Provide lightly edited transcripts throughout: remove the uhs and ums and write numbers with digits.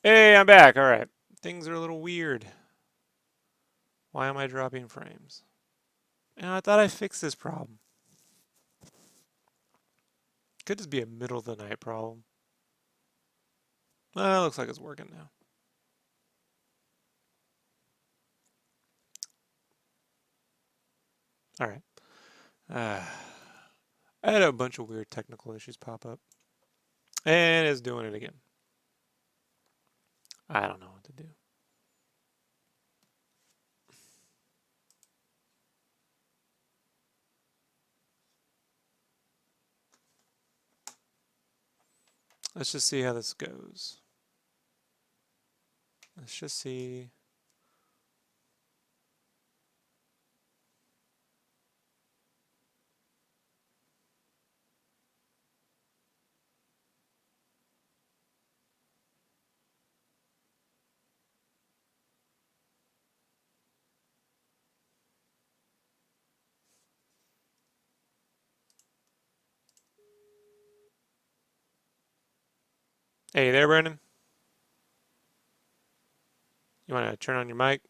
Hey, I'm back. All right. Things are a little weird. Why am I dropping frames? I thought I fixed this problem. Could just be a middle of the night problem. Well, it looks like it's working now. All right. I had a bunch of weird technical issues pop up. And it's doing it again. I don't know what to do. Let's just see how this goes. Let's just see. Hey there, Brandon. You want to turn on your mic?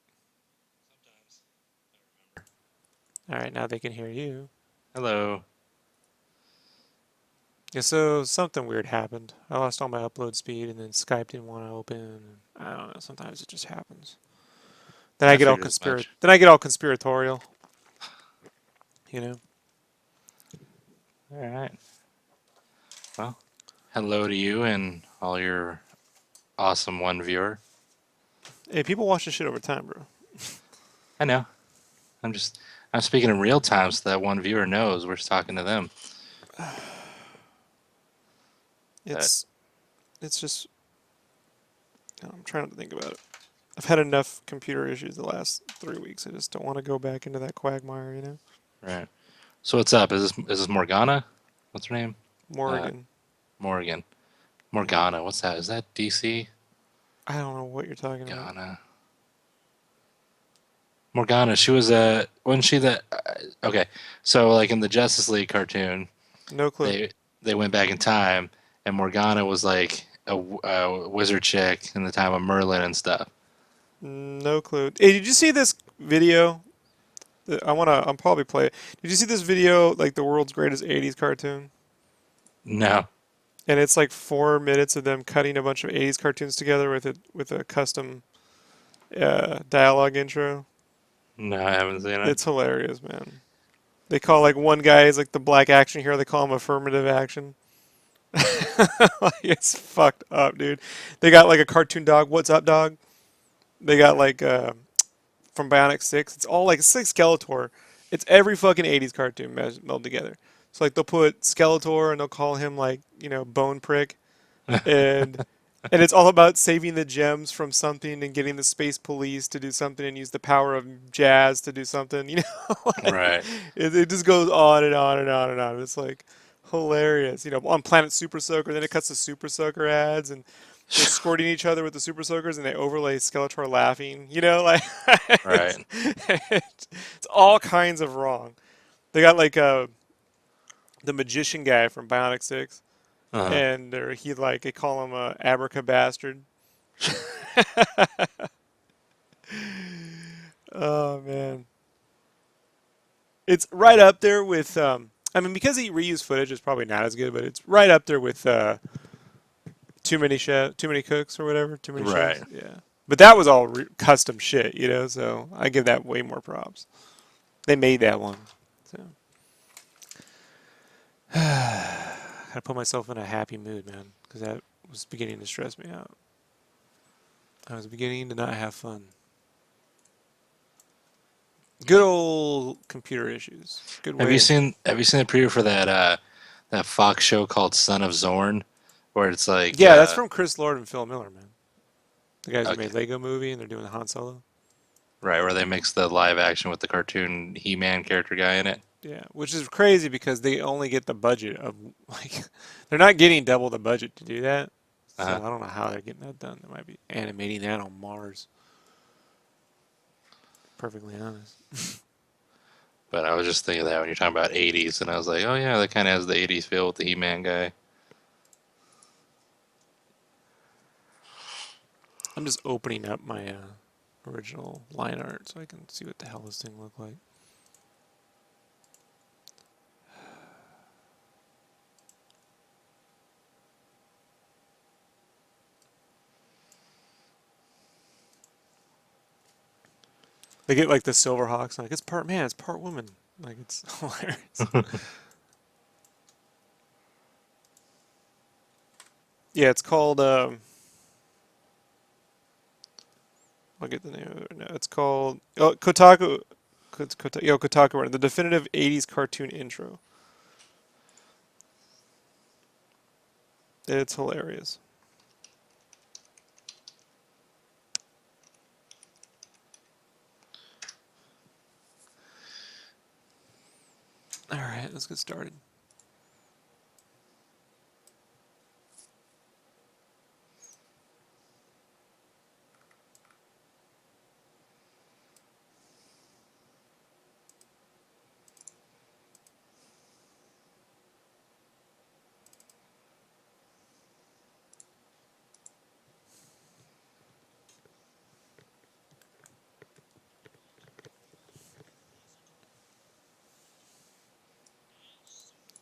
All right, now they can hear you. Hello. Yeah, so something weird happened. I lost all my upload speed, and then Skype didn't want to open. I don't know. Sometimes it just happens. Then I I get all figured as much. conspiratorial. You know. All right. Well, hello to you and all your awesome one viewer. Hey, people watch this shit over time, bro. I know. I'm speaking in real time so that one viewer knows we're talking to them. It's just. I'm trying to think about it. I've had enough computer issues the last 3 weeks. I just don't want to go back into that quagmire, you know. Right. So what's up? Is this Morgana? What's her name? Morgan. Morgan. Yeah. Morgana. What's that? Is that DC? I don't know what you're talking about. Morgana. Morgana. She was wasn't she the? Okay. So like in the Justice League cartoon, No clue. they went back in time, and Morgana was like a wizard chick in the time of Merlin and stuff. No clue. Hey, did you see this video? I'll probably play it. Did you see this video, like the world's greatest '80s cartoon? No, And it's like 4 minutes of them cutting a bunch of '80s cartoons together with a custom dialogue intro. no, I haven't seen it. It's hilarious, man. They call like one guy is like the black action hero. They call him affirmative action. Like, it's fucked up, dude. They got like a cartoon dog. What's up, dog? They got like from Bionic 6. It's all like it's like Skeletor. It's every fucking '80s cartoon melded together. So like they'll put Skeletor and they'll call him like Bone Prick, and and it's all about saving the gems from something and getting the space police to do something and use the power of jazz to do something. Like, Right, it just goes on and on and on and on. It's like hilarious. On Planet Super Soaker, then it cuts to Super Soaker ads and they're squirting each other with the Super Soakers and they overlay Skeletor laughing. Like it's, right. it's all kinds of wrong. They got like the magician guy from Bionic 6 Uh-huh. and they call him a Abraca bastard. Oh man, it's right up there with. I mean, because he reused footage, it's probably not as good, but it's right up there with too many cooks or whatever, too many chefs. Right. Yeah, but that was all custom shit, So I give that way more props. They made that one, so gotta put myself in a happy mood, man, because that was beginning to stress me out. I was beginning to not have fun. Good old computer issues. Good Have you way. seen Have you seen the preview for that Fox show called Son of Zorn, where it's like, Yeah, that's from Chris Lord and Phil Miller, man. The guys who okay, made Lego Movie, and they're doing the Han Solo. right, where they mix the live action with the cartoon He-Man character guy in it. Yeah, which is crazy because they only get the budget of like they're not getting double the budget to do that. So Uh-huh. I don't know how they're getting that done. They might be animating that on Mars. Perfectly honest. But I was just thinking of that when you're talking about 80s, and I was like, oh yeah, that kind of has the 80s feel with the He-Man guy. I'm just opening up my original line art so I can see what the hell this thing looked like. They get like the silver hawks, like it's part man, it's part woman. Like it's hilarious. Yeah, it's called. I'll get the name of it now. It's called Kotaku. Kotaku, the definitive '80s cartoon intro. It's hilarious. All right, let's get started.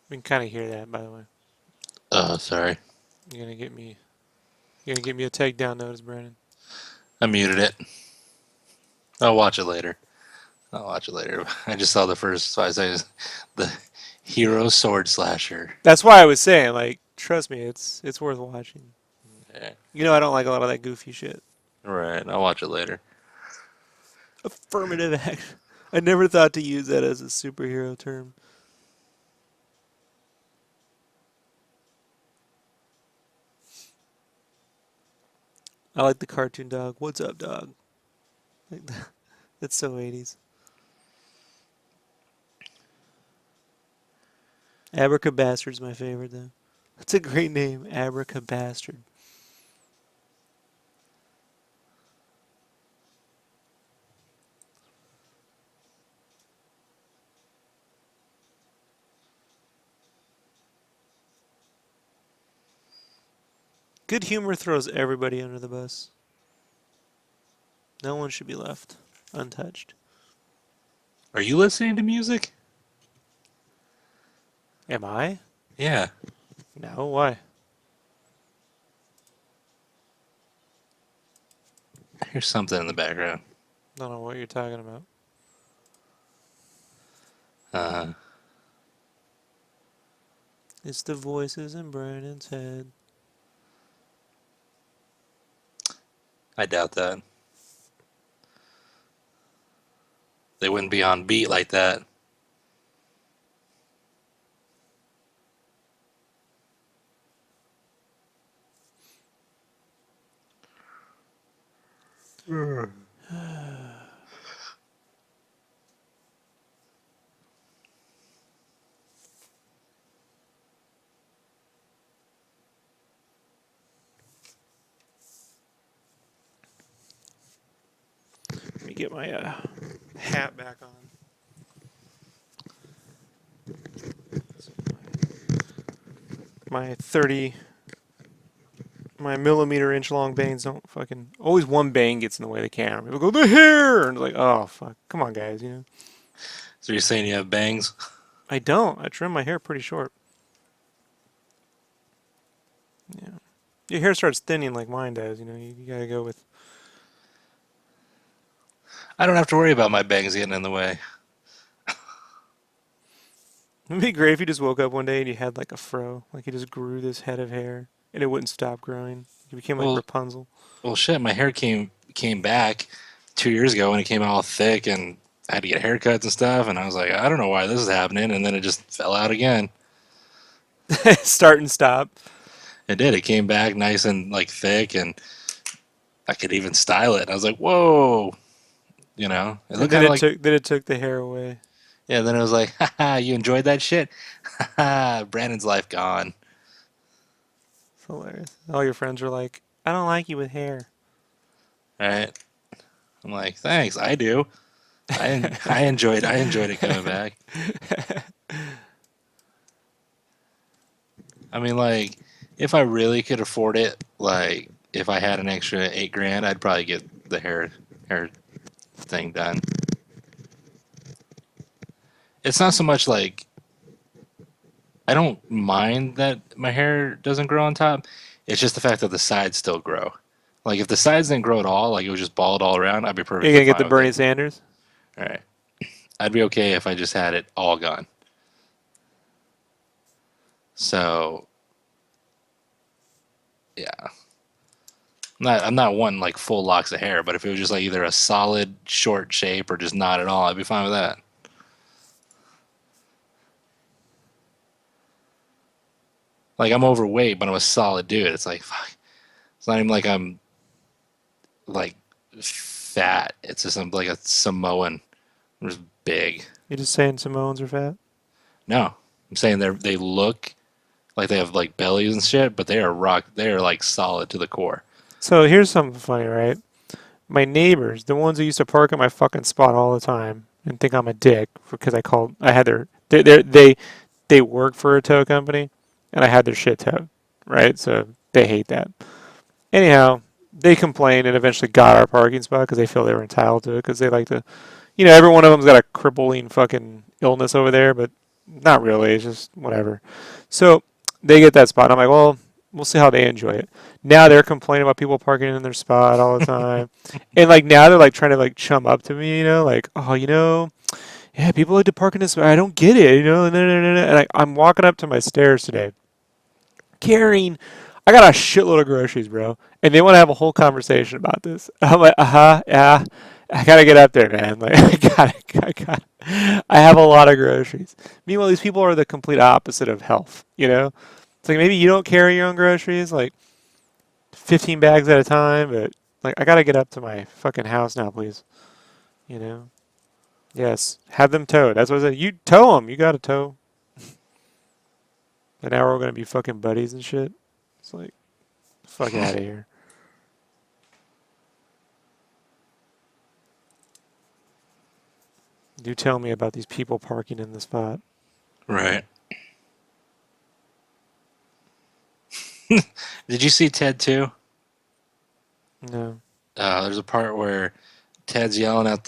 We can kind of hear that, by the way. Oh, sorry. You're gonna get me. You're gonna get me a takedown notice, Brandon. I muted it. I'll watch it later. I'll watch it later. I just saw the first 5 seconds. The hero sword slasher. That's why I was saying, like, trust me, it's worth watching. Yeah. You know, I don't like a lot of that goofy shit. Right, I'll watch it later. Affirmative action. I never thought to use that as a superhero term. I like the cartoon dog. What's up, dog? Like that's so 80s. Abracabastard's my favorite, though. That's a great name, Abracabastard. Good humor throws everybody under the bus. No one should be left untouched. Are you listening to music? Am I? Yeah. No, why? Here's something in the background. Don't know what you're talking about. Uh, It's the voices in Brandon's head. I doubt that. They wouldn't be on beat like that. Let me get my hat back on. My 30, my millimeter inch long bangs don't fucking. Always one bang gets in the way of the camera. People go, the hair! And it's like, oh, fuck. Come on, guys, you know? So you're saying you have bangs? I don't. I trim my hair pretty short. Yeah. Your hair starts thinning like mine does, you know? You gotta go with. I don't have to worry about my bangs getting in the way. It'd be great if you just woke up one day and you had like a fro. Like you just grew this head of hair and it wouldn't stop growing. You became like Well, Rapunzel. well, shit. My hair came back 2 years ago and it came all thick, and I had to get haircuts and stuff. And I was like, I don't know why this is happening. And then it just fell out again. Start and stop. It did. It came back nice and like thick, and I could even style it. I was like, whoa, it And looked kind of like, then it took the hair away. yeah. Then it was like, haha, you enjoyed that shit? Haha, Brandon's life gone. It's hilarious. All your friends are like, I don't like you with hair. Right? I'm like, thanks, I do. I enjoyed it coming back. I mean, like, if I really could afford it, like, if I had an extra 8 grand, I'd probably get the hair thing done. It's not so much like I don't mind that my hair doesn't grow on top. It's just the fact that the sides still grow. Like if the sides didn't grow at all, like it was just bald all around, I'd be You're perfectly gonna get the fine with Bernie it. Sanders? All right, I'd be okay if I just had it all gone. So yeah, I'm not wanting like full locks of hair, but if it was just like either a solid short shape or just not at all, I'd be fine with that. Like I'm overweight, but I'm a solid dude. It's like fuck. It's not even like I'm like fat. It's just I'm like a Samoan. I'm just big. You're just saying Samoans are fat? No, I'm saying they look like they have like bellies and shit, but they are rock. They are like solid to the core. So here's something funny, right? My neighbors, the ones who used to park at my fucking spot all the time and think I'm a dick because I had they work for a tow company and I had their shit towed, right? So they hate that. Anyhow, they complained and eventually got our parking spot because they feel they were entitled to it because they like to, every one of them's got a crippling fucking illness over there, but not really. It's just whatever. So they get that spot. I'm like, well, we'll see how they enjoy it. Now they're complaining about people parking in their spot all the time, and like now they're like trying to like chum up to me, like, oh, yeah, people like to park in this spot. I don't get it, And I'm walking up to my stairs today, carrying. I got a shitload of groceries, bro, and they want to have a whole conversation about this. I'm like, yeah. I gotta get up there, man. Like, I have a lot of groceries. Meanwhile, these people are the complete opposite of health. It's like maybe you don't carry your own groceries, like 15 bags at a time, but like I gotta get up to my fucking house now, please. You know? Yes, have them towed. That's what I said. You tow them. You gotta tow. But now we're gonna be fucking buddies and shit. It's like, fuck out of here. Do tell me about these people parking in the spot. Right. Did you see Ted too? No. There's a part where Ted's yelling at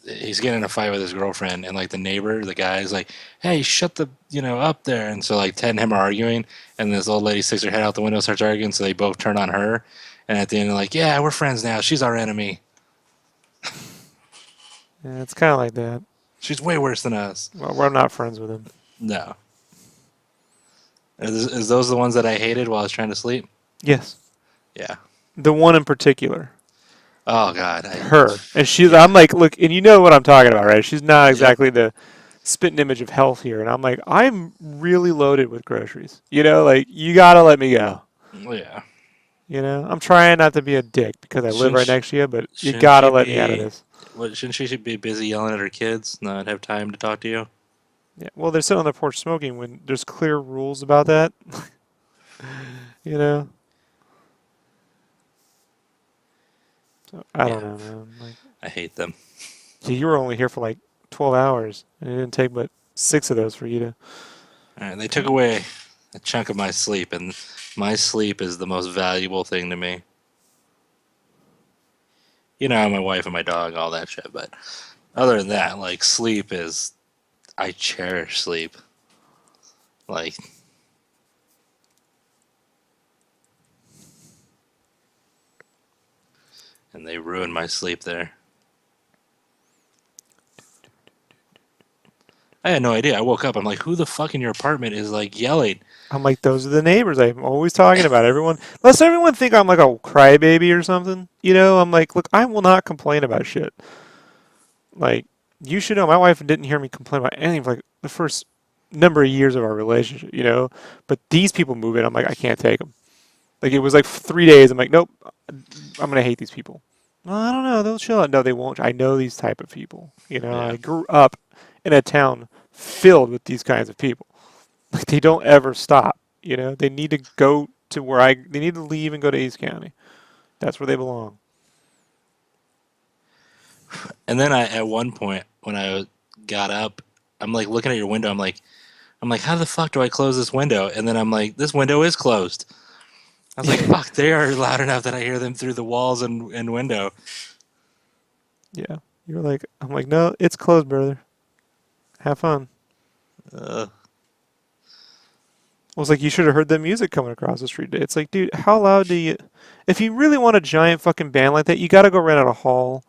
he's getting in a fight with his girlfriend, and like the neighbor, the guy is like, "Hey, shut the, up there." And so like Ted and him are arguing, and this old lady sticks her head out the window, starts arguing, so they both turn on her, and at the end, they're like, "Yeah, we're friends now. She's our enemy. Yeah, it's kind of like that. She's way worse than us." Well, we're not friends with him. No. Is those the ones that I hated while I was trying to sleep? Yes. Yeah. The one in particular. Oh God. Her. And Yeah. I'm like, look, and you know what I'm talking about, right? She's not Yep. exactly the spitting image of health here. And I'm like, I'm really loaded with groceries. Like, you gotta let me go. Well, yeah. I'm trying not to be a dick because I live Shouldn't right sh- next to you, but you shouldn't gotta she let me out of be? this. What shouldn't she be busy yelling at her kids, not have time to talk to you? Yeah. Well, they're sitting on the porch smoking when there's clear rules about that. you know? So, I Yeah. don't know, man. Like, I hate them. you were only here for like 12 hours, and it didn't take but 6 of those for you to. All right, they took away a chunk of my sleep, and my sleep is the most valuable thing to me. My wife and my dog, all that shit. But other than that, like sleep is, I cherish sleep. Like, and they ruined my sleep there. I had no idea. I woke up. I'm like, who the fuck in your apartment is like yelling? I'm like, those are the neighbors I'm always talking about. Everyone, lest everyone think I'm like a crybaby or something. I'm like, look, I will not complain about shit. Like, you should know, my wife didn't hear me complain about anything for like the first number of years of our relationship. But these people move in. I'm like, I can't take them. Like it was like 3 days. I'm like, nope, I'm gonna hate these people. Well, I don't know. They'll chill out. No, they won't. I know these type of people. You know, Yeah. I grew up in a town filled with these kinds of people. Like they don't ever stop. You know, they need to go to where I. They need to leave and go to East County. That's where they belong. And then at one point when I got up, I'm like looking at your window. I'm like, how the fuck do I close this window? And then I'm like, this window is closed. I was like, Yeah. fuck, they are loud enough that I hear them through the walls and window. Yeah. You're like, I'm like, no, it's closed, brother. Have fun. Uh, I was like, you should have heard the music coming across the street today. It's like, dude, how loud do you? If you really want a giant fucking band like that, you got to go rent out a hall.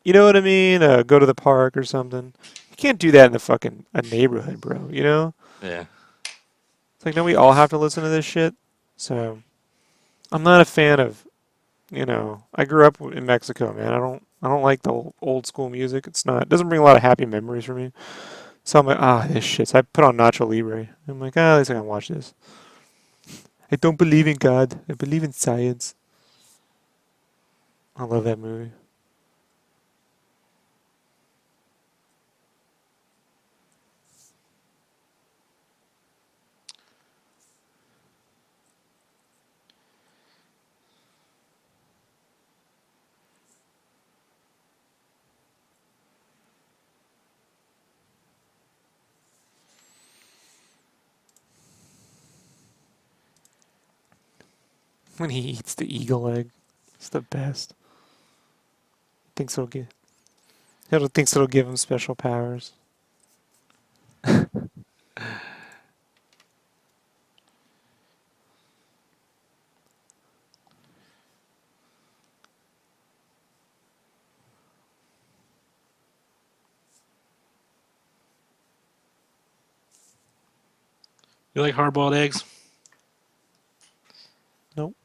You know what I mean? Go to the park or something. You can't do that in the fucking a neighborhood, bro. You know? yeah. It's like, no, we all have to listen to this shit. So I'm not a fan of, you know, I grew up in Mexico, man. I don't like the old school music. It's not, it doesn't bring a lot of happy memories for me. So I'm like, this shit. So I put on Nacho Libre. I'm like, at least I can watch this. I don't believe in God. I believe in science. I love that movie. When he eats the eagle egg, it's the best. Thinks it'll give. He thinks it'll give him special powers. You like hard boiled eggs? Nope.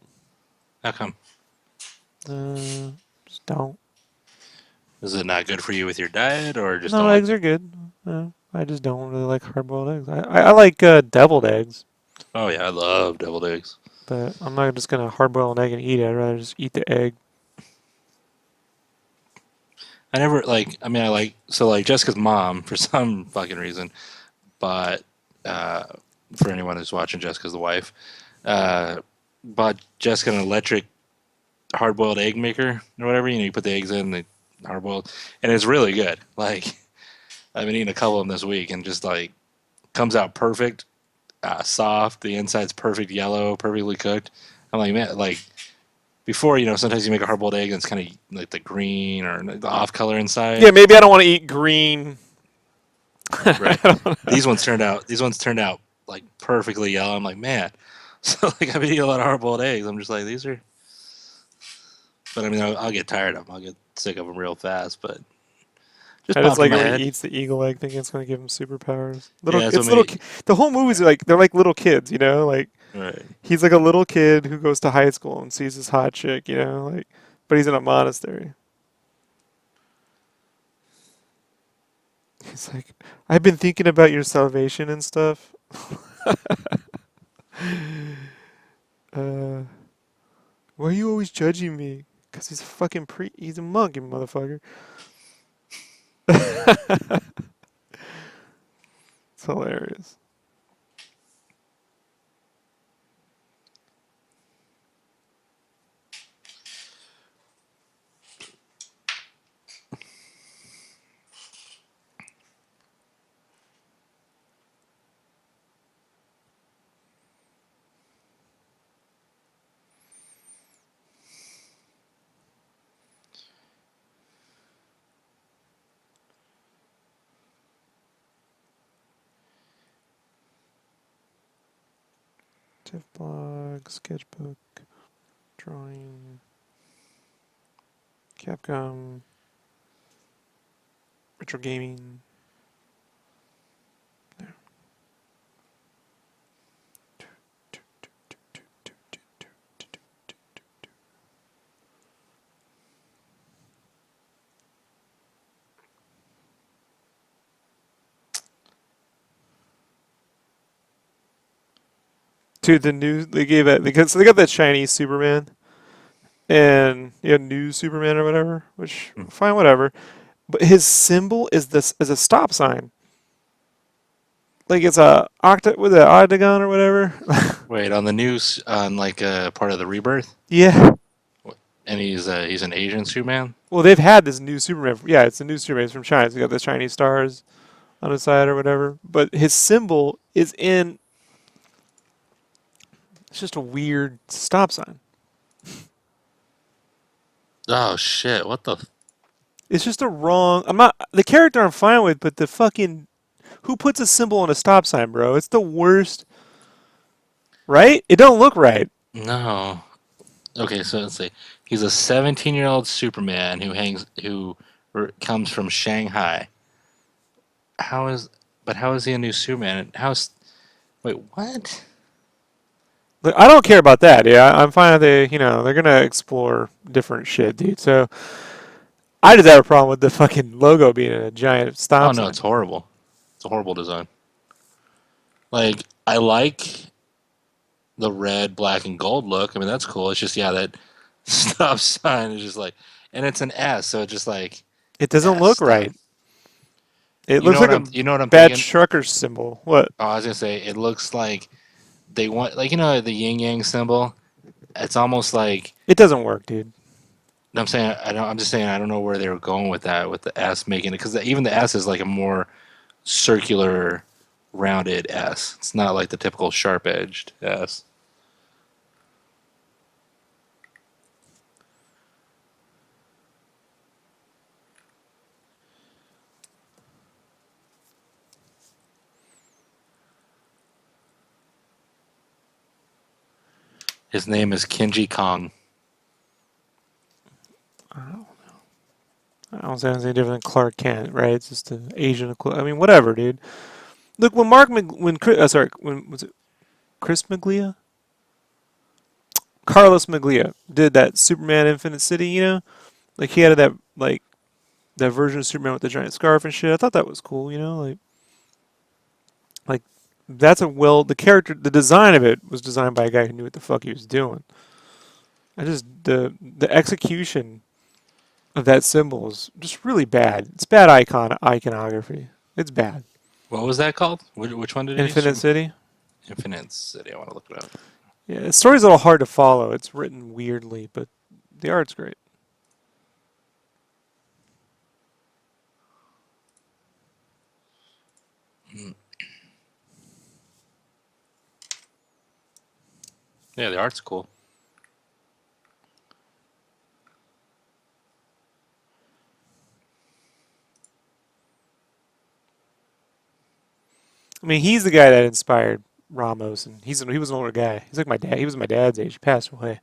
How come? Uh, just don't. Is it not good for you with your diet, or just No, don't like? eggs are good. I just don't really like hard-boiled eggs. I like deviled eggs, Oh yeah, I love deviled eggs. but I'm not just gonna hard-boil an egg and eat it. I'd rather just eat the egg. I never like. I mean, I like so like Jessica's mom for some fucking reason, but uh, for anyone who's watching, Jessica's the wife. Uh, bought Jessica an electric hard boiled egg maker or whatever. You know, you put the eggs in, the hard boiled, and it's really good. Like I've been eating a couple of them this week, and just like comes out perfect, soft. The inside's perfect yellow, perfectly cooked. I'm like, man, like before, you know, sometimes you make a hard boiled egg and it's kind of like the green or the off color Yeah, inside. maybe I don't want to eat green. I Right. don't know. These ones turned out. These ones turned out like perfectly yellow. I'm like, man. So like I've been eating a lot of hard boiled eggs. I'm just like, these are. But I mean, I'll get tired of them. I'll get sick of them real fast. But just I just popped in like it my when he head. eats the eagle egg, thinking it's gonna give him superpowers. Yeah, Little, that's what it's little. made. The whole movie's like they're like little kids, you know. Like Right. he's like a little kid who goes to high school and sees this hot chick, you know. Like, but he's in a monastery. He's like, I've been thinking about your salvation and stuff. Uh, why are you always judging me? Cause he's a fucking he's a monk, you motherfucker. It's hilarious. Tiff blog, sketchbook, drawing, Capcom, retro gaming. Dude, the new they gave it because they got that Chinese Superman and new Superman or whatever, which Hmm. fine, whatever. But his symbol is a stop sign. Like it's a octa with an octagon or whatever. Wait, on the news, on like part of the rebirth, Yeah. and he's an Asian Superman. Well, they've had this new Superman. Yeah, it's a new Superman. It's from China. It's got the Chinese stars on his side or whatever. But his symbol is in. It's just a weird stop sign. Oh shit! What the? It's just a wrong. I'm not the character I'm fine with, but the fucking who puts a symbol on a stop sign, bro? It's the worst. Right? It don't look right. No. Okay, so let's see. He's a 17-year-old Superman comes from Shanghai. How is but how is he a new Superman? How's wait what? Look, I don't care about that. Yeah, I'm fine if they're gonna explore different shit, dude. So I just have a problem with the fucking logo being a giant Oh stop no, sign. it's horrible. It's a horrible design. Like I like the red, black, and gold look. I mean that's cool. It's just yeah that stop sign is just like, and it's an S, so it's just like It doesn't look stop. right. It looks like a You know what I'm bad thinking? trucker symbol. What? Oh, I was gonna say it looks like they want like the yin yang symbol. It's almost like It doesn't work, dude. I'm saying I don't. I'm just saying I don't know where they were going with that with the S making it because even the S is like a more circular, rounded S. It's not like the typical sharp edged S. His name is Kenji Kong. I don't say anything different than Clark Kent, right? It's just an Asian equivalent. I mean, whatever, dude. Look, when Mark, when sorry, when was it Chris Maglia? Carlos Maglia did that Superman Infinite City, like he had that that version of Superman with the giant scarf and shit. I thought that was cool, like that's the character, the design of it was designed by a guy who knew what the fuck he was doing. I just the execution of that symbol is just really bad. It's bad iconography. It's bad. What was that called? Which one did he use? Infinite City. Infinite City. I want to look it up. Yeah, the story's a little hard to follow. It's written weirdly, but the art's great. Yeah, the art's cool. I mean, he's the guy that inspired Ramos, and he was an older guy. He's like my dad. He was my dad's age. He passed away,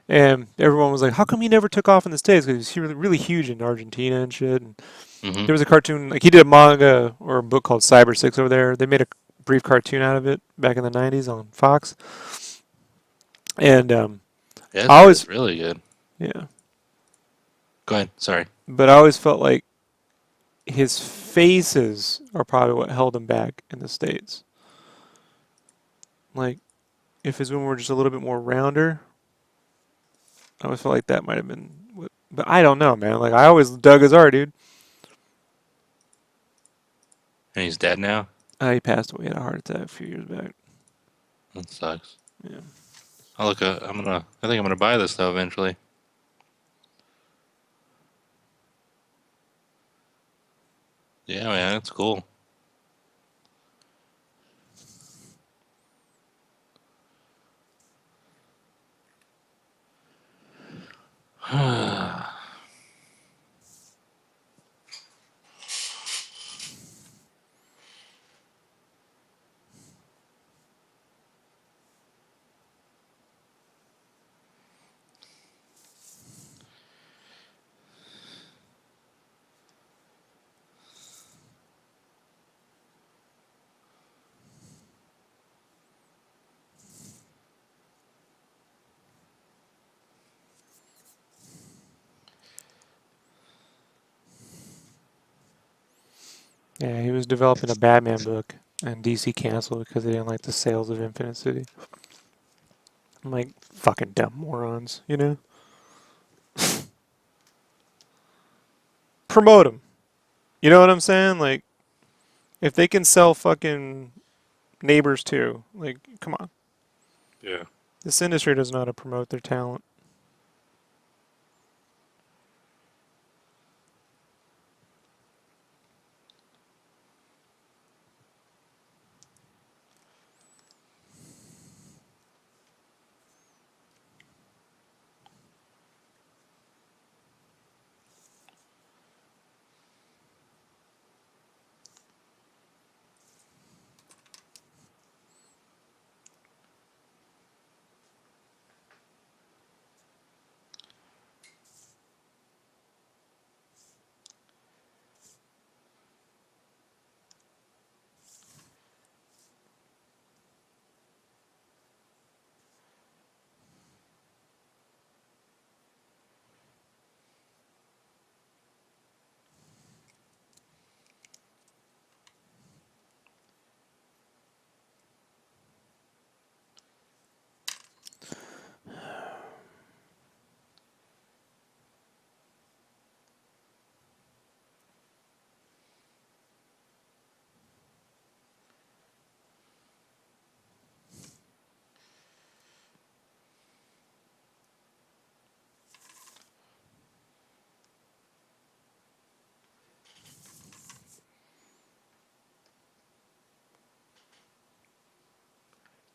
and everyone was like, "How come he never took off in the States?" Because he was really huge in Argentina and shit. And Hmm. there was a cartoon, like he did a manga or a book called Cyber Six over there. They made a brief cartoon out of it back in the '90s on Fox, and Yeah, I it's always, really good. yeah, Go ahead. Sorry. but I always felt like his faces are probably what held him back in the States. Like if his women were just a little bit more rounder, I always felt like that might have been what, but I don't know, man. Like I always dug his art, dude. And he's dead now. He passed away. He had a heart attack a few years back. That sucks. Yeah. I'll look. I think I'm gonna buy this though eventually. Yeah, man, that's cool. Yeah, he was developing a Batman book, and DC canceled because they didn't like the sales of Infinite City. I'm like, fucking dumb morons, you know? Promote them. You know what I'm saying? Like, if they can sell fucking neighbors too, like, come on. Yeah. This industry doesn't know how to promote their talent.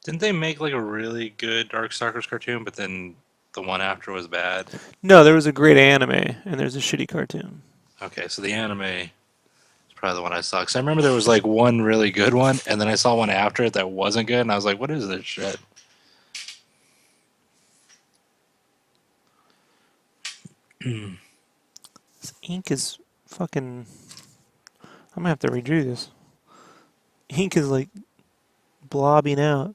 Didn't they make like a really good Darkstalkers cartoon, but then the one after was bad? No, there was a great anime, and there's a shitty cartoon. Okay, so the anime is probably the one I saw. Because I remember there was like one really good one, and then I saw one after it that wasn't good, and I was like, what is this shit? This ink is fucking. I'm gonna have to redo this. Ink is like blobbing out.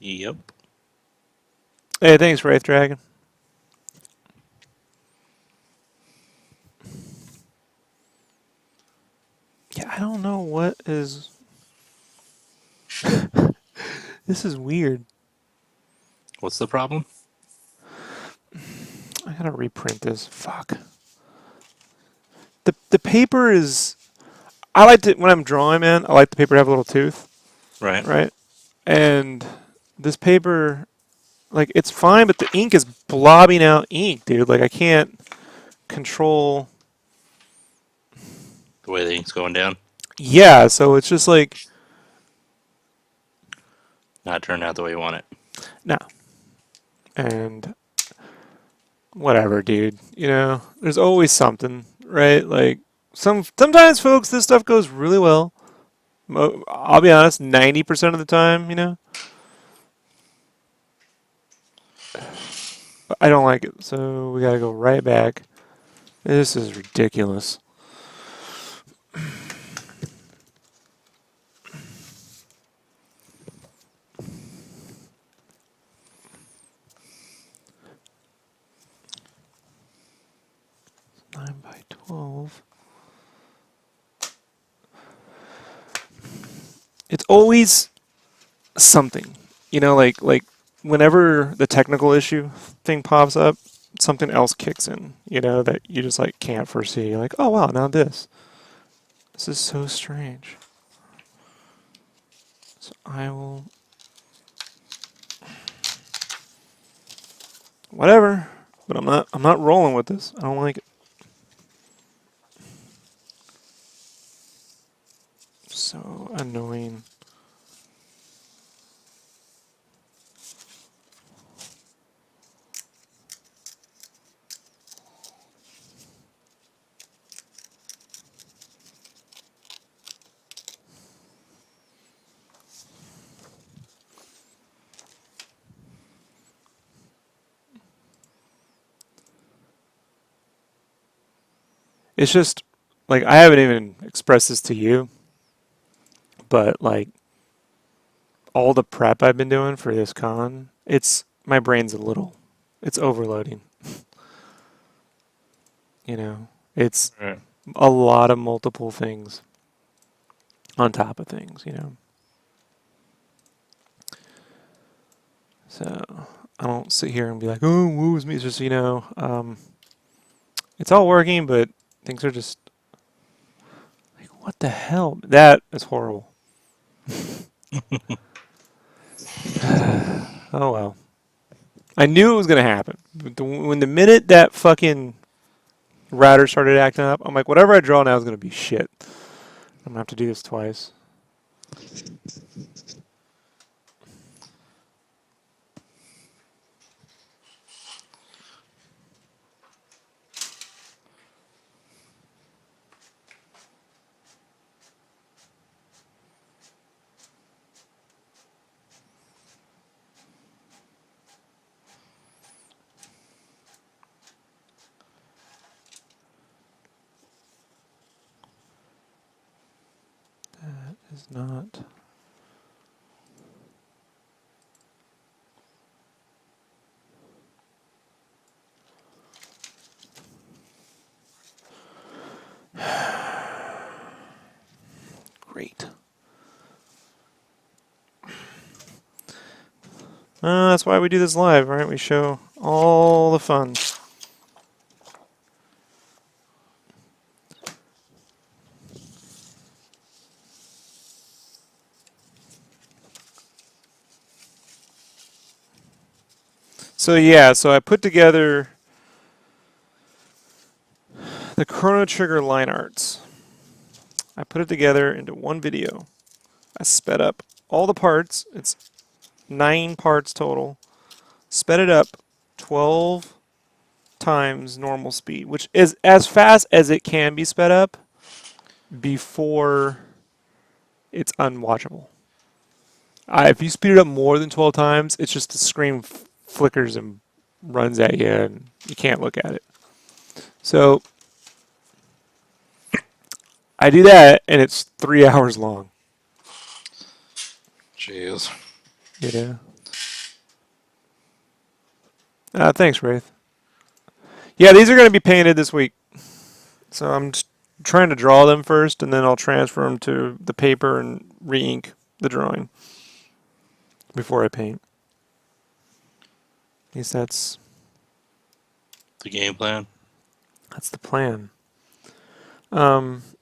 Yep. Hey, thanks, Wraith Dragon. Yeah, I don't know what is. This is weird. What's the problem? I gotta reprint this. Fuck. The paper is. I like to when I'm drawing, man. I like the paper to have a little tooth, Right. right? And this paper, like, it's fine, but the ink is blobbing out ink, dude. Like, I can't control. The way the ink's going down. Yeah, so it's just like, Not turning out the way you want it. no. And whatever, dude. You know, there's always something, right? Like, sometimes, folks, this stuff goes really well. I'll be honest, 90% of the time, you know. But I don't like it, so we gotta go right back. This is ridiculous. Nine by 12. It's always something, you know, like whenever the technical issue thing pops up, something else kicks in, you know, that you just like can't foresee. You're like, oh wow, now this. This is so strange. So I will. Whatever. But I'm not rolling with this. I don't like it. So annoying. It's just like I haven't even expressed this to you, but like all the prep I've been doing for this con, it's my brain's a little, it's overloading. You know, it's Right. a lot of multiple things on top of things. You know, so I don't sit here and be like, oh, woe is me. It's just it's all working, but things are just like, what the hell? That is horrible. Oh well. I knew it was gonna happen. When the minute that fucking router started acting up, I'm like, whatever I draw now is gonna be shit. I'm gonna have to do this twice. That is not. Great. That's why we do this live, right? We show all the fun. So yeah, so I put together the Chrono Trigger line arts. I put it together into one video. I sped up all the parts. It's 9 parts total. Sped it up 12 times normal speed, which is as fast as it can be sped up before it's unwatchable. If you speed it up more than 12 times, it's just the screen flickers and runs at you, and you can't look at it. So I do that, and it's 3 hours long. Jeez. Yeah. Thanks, Wraith. Yeah, these are going to be painted this week. So I'm just trying to draw them first, and then I'll transfer them to the paper and re-ink the drawing before I paint. At least The game plan. that's the plan.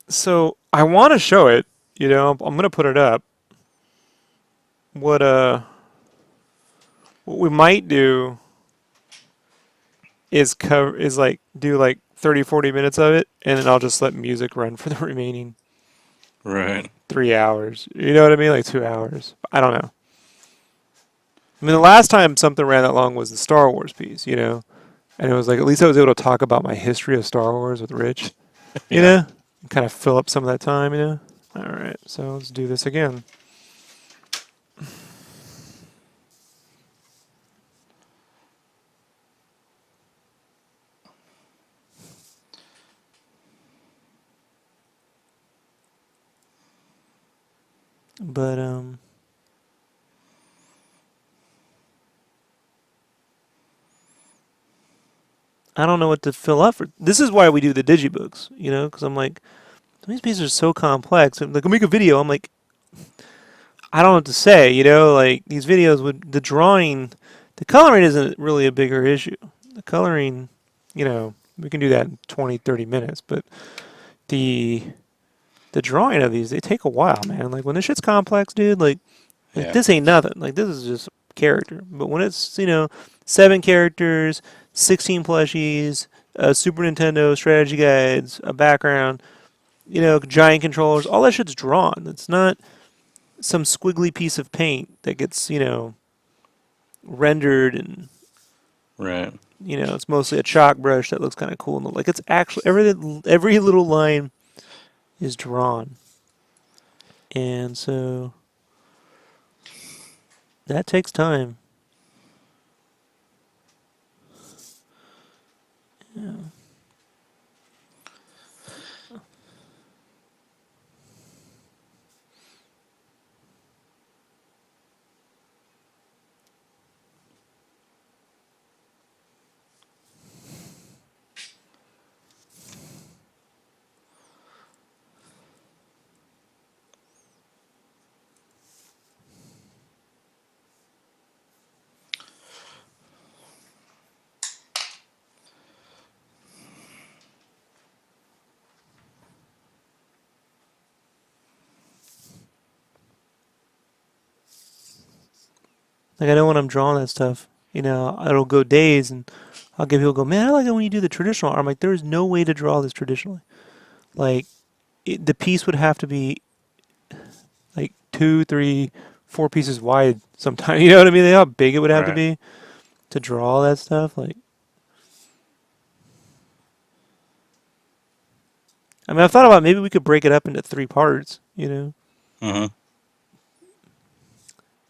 So I want to show it. You know, I'm gonna put it up. What what we might do is like do like 30, 40 minutes of it, and then I'll just let music run for the remaining Right. 3 hours. You know what I mean? Like 2 hours. I don't know. I mean, the last time something ran that long was the Star Wars piece, you know? And it was like, at least I was able to talk about my history of Star Wars with Rich, you Yeah. know? And kind of fill up some of that time, you know? All right, so let's do this again. But, I don't know what to fill up for. This is why we do the digibooks, you know? Because I'm like, these pieces are so complex. I'm like, I'll make a video. I'm like, I don't know what to say, you know? Like, these videos would, the drawing, the coloring isn't really a bigger issue. The coloring, you know, we can do that in 20, 30 minutes, but the the drawing of these, they take a while, man. Like when this shit's complex, dude, like Yeah. this ain't nothing. Like this is just character. But when it's 7 characters, 16 plushies, a Super Nintendo strategy guides, a background, giant controllers, all that shit's drawn. It's not some squiggly piece of paint that gets rendered and Right. it's mostly a chalk brush that looks kind of cool. And like it's actually every little line is drawn, and so that takes time. Yeah. Like I know when I'm drawing that stuff, it'll go days, and I'll get people go, man, I like it when you do the traditional art. I'm like, there is no way to draw this traditionally. Like the piece would have to be like 2, 3, 4 pieces wide. Sometimes, you know what I mean? How big it would have to Right. be to draw all that stuff. Like, I mean, I've thought about maybe we could break it up into 3 parts. Mm-hmm.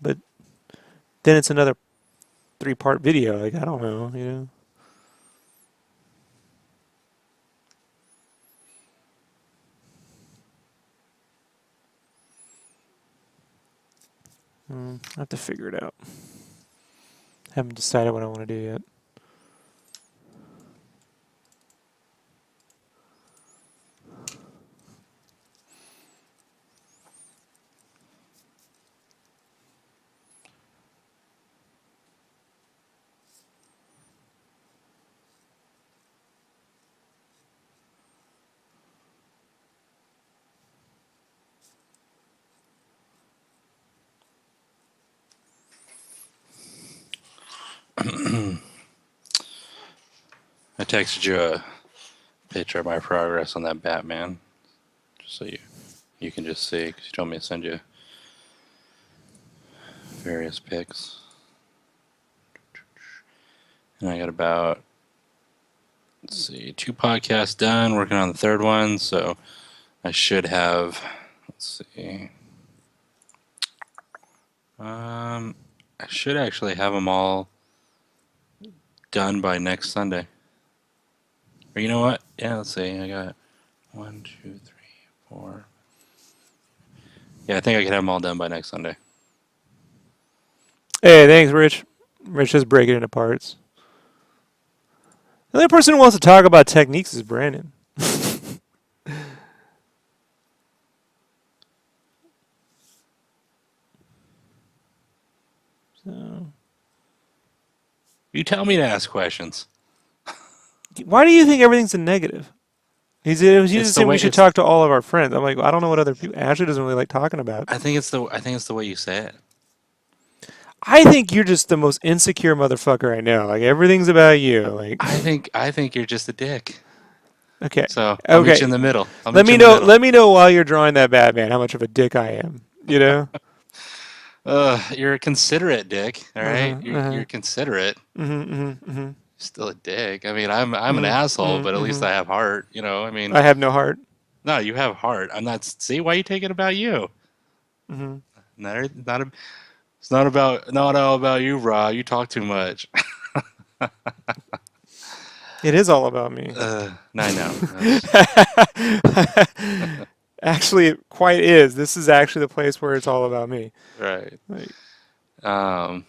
But then it's another 3-part video. Like, I don't know. I have to figure it out. Haven't decided what I want to do yet. I texted you a picture of my progress on that Batman, just so you can just see, because you told me to send you various pics. And I got about, let's see, 2 podcasts done, working on the third one, so I should have, let's see, I should actually have them all done by next Sunday. Or you know what? Yeah, let's see. I got 1, 2, 3, 4. Yeah, I think I could have them all done by next Sunday. Hey, thanks, Rich. Rich just break it into parts. The only person who wants to talk about techniques is Brandon. So, You tell me to ask questions. why do you think everything's a negative? He's It's just the saying we way should it's. talk to all of our friends. I'm like, I don't know what other people. Ashley doesn't really like talking about. I think it's the way you say it. I think you're just the most insecure motherfucker I know. Like everything's about you. Like, I think you're just a dick. okay, So I'll meet you in okay. the middle. I'll Let meet you me in the know. middle. Let me know while you're drawing that Batman how much of a dick I am. You know. You're a considerate dick. All Uh right, huh. Uh huh. you're considerate. Mhm. Mhm. Mhm. Still a dick. I mean, I'm an Mhm. asshole, Mhm. but at least Mhm. I have heart. You know. I mean, I have no heart. no, you have heart. I'm not. See, why you take it about you? Mhm. Not a, it's not all about you, Ra. You talk too much. It is all about me. I know. That's Actually, it quite is. This is actually the place where it's all about me. right. Like, Um,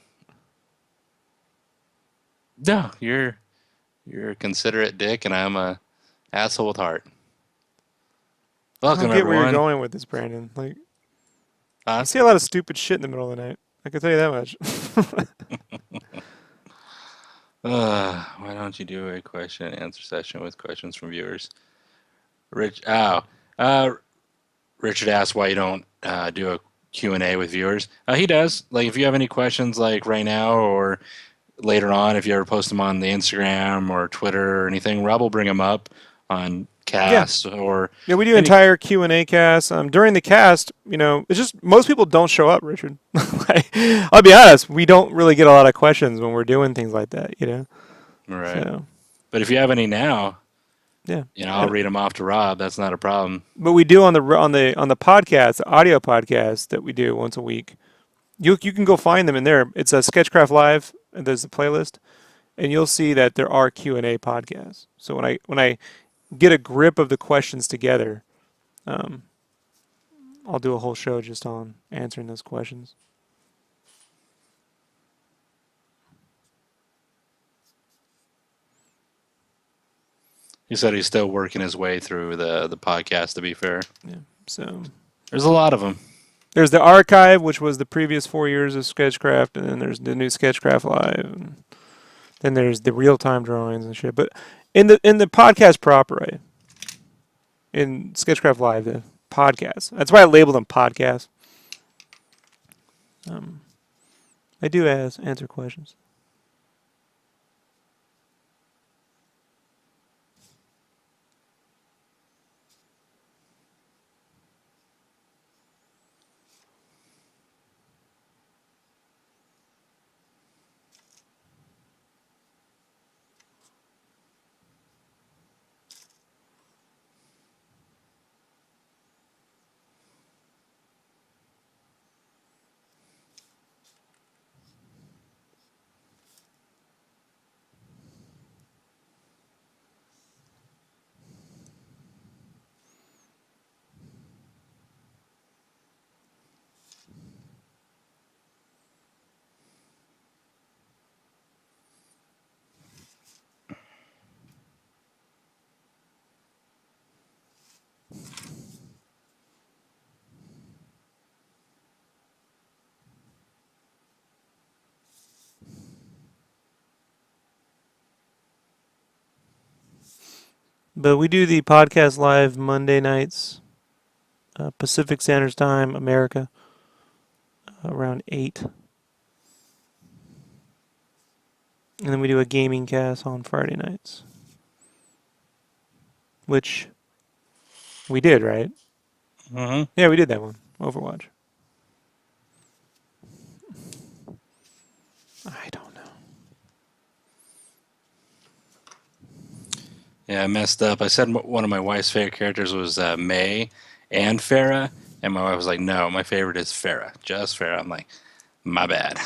no, you're a considerate dick, and I'm a asshole with heart. I don't Welcome, get where you're everyone. going with this, Brandon. Like, you Huh? say a lot of stupid shit in the middle of the night. I can tell you that much. Why don't you do a question and answer session with questions from viewers? Rich, oh, uh, Richard asked why you don't do Q&A with viewers. He does. Like if you have any questions, like right now or later on, if you ever post them on the Instagram or Twitter or anything, Rob will bring them up on Yeah. cast or Yeah, we do any. entire Q&A casts. During the cast, it's just most people don't show up, Richard. Like, I'll be honest, we don't really get a lot of questions when we're doing things like that. Right. So, But if you have any now, yeah. I'll read them off to Rob. That's not a problem. But we do on the podcast, the audio podcast that we do once a week. You can go find them in there. It's a Sketchcraft Live, and there's the playlist, and you'll see that there are Q&A podcasts. So when I get a grip of the questions together, um, I'll do a whole show just on answering those questions. He said he's still working his way through the podcast. To be fair, Yeah. So there's a lot of them. there's the archive, which was the previous 4 years of Sketchcraft, and then there's the new Sketchcraft Live, and then there's the real time drawings and shit. But in the podcast proper, right? In Sketchcraft Live, the podcast. That's why I labeled them podcasts. Um, I do answer questions. But we do the podcast live Monday nights, Pacific Standard Time, America, around 8. And then we do a gaming cast on Friday nights. Which we did, right? Mm-hmm. Yeah, we did that one. Overwatch. I don't know. Yeah, I messed up. I said one of my wife's favorite characters was May and Farah, and my wife was like, "No, my favorite is Farah, just Farah." I'm like, "My bad."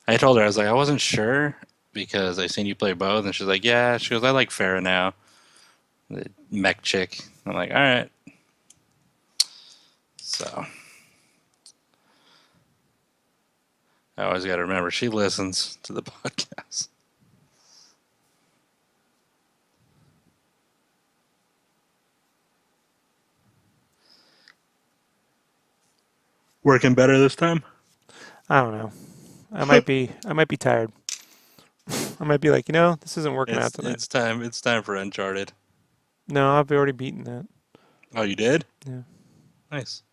I told her I was like, I wasn't sure because I seen you play both, and she's like, "Yeah." She goes, "I like Farah now, the mech chick." I'm like, "All right." So I always got to remember she listens to the podcast. Working better this time. I don't know. I might be tired. I might be like, this isn't working out It's tonight. it's time. It's time for Uncharted. No, I've already beaten that. Oh, you did? Yeah. Nice.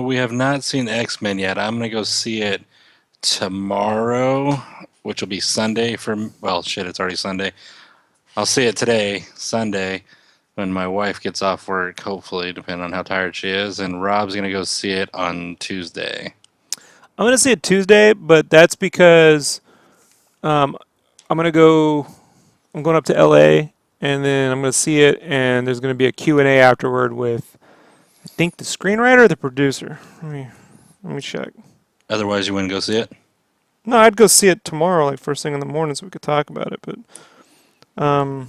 We have not seen X-Men yet. I'm gonna go see it tomorrow, which will be Sunday for, well, shit, it's already Sunday. I'll see it today, Sunday, when my wife gets off work, hopefully, depending on how tired she is. And Rob's going to go see it on Tuesday. I'm gonna see it Tuesday, but that's because um, I'm gonna go. I'm going up to LA, and then I'm gonna see it, and there's gonna be a Q&A afterward with I think the screenwriter or the producer. Let me check. Otherwise, you wouldn't go see it? No, I'd go see it tomorrow, like first thing in the morning, so we could talk about it. But um,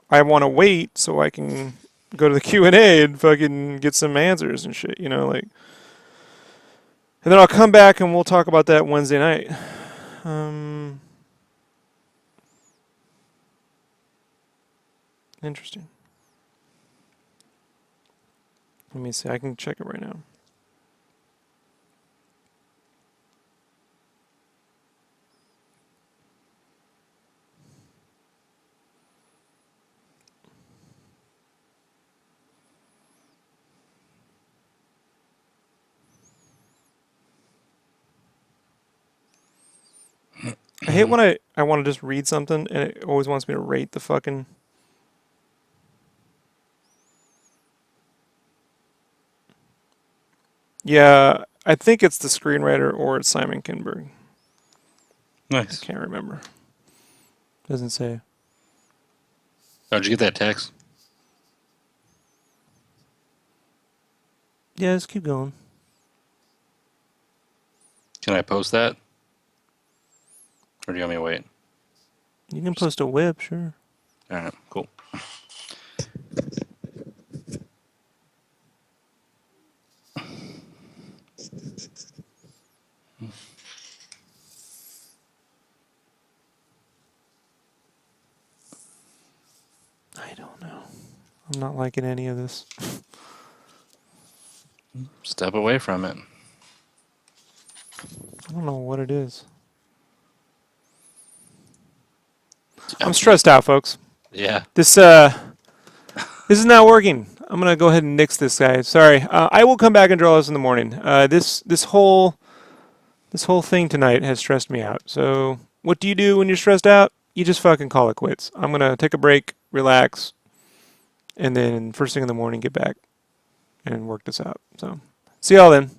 I want to wait so I can go to the Q&A and fucking get some answers and shit. Like, and then I'll come back and we'll talk about that Wednesday night. Interesting. Let me see. I can check it right now. I hate when I want to just read something and it always wants me to rate the fucking. Yeah, I think it's the screenwriter or it's Simon Kinberg. I Nice. can't remember. Doesn't say. How'd you get that text? Yeah, just keep going. Can I post that? Or do you want me to wait? You can post a whip, sure. All right, cool. I don't know. I'm not liking any of this. Step away from it. I don't know what it is. I'm stressed out, folks. Yeah. This is not working. I'm gonna go ahead and nix this guy. Sorry. I will come back and draw this in the morning. This whole thing tonight has stressed me out. So what do you do when you're stressed out? You just fucking call it quits. I'm gonna take a break, relax, and then first thing in the morning get back and work this out. So see y'all then.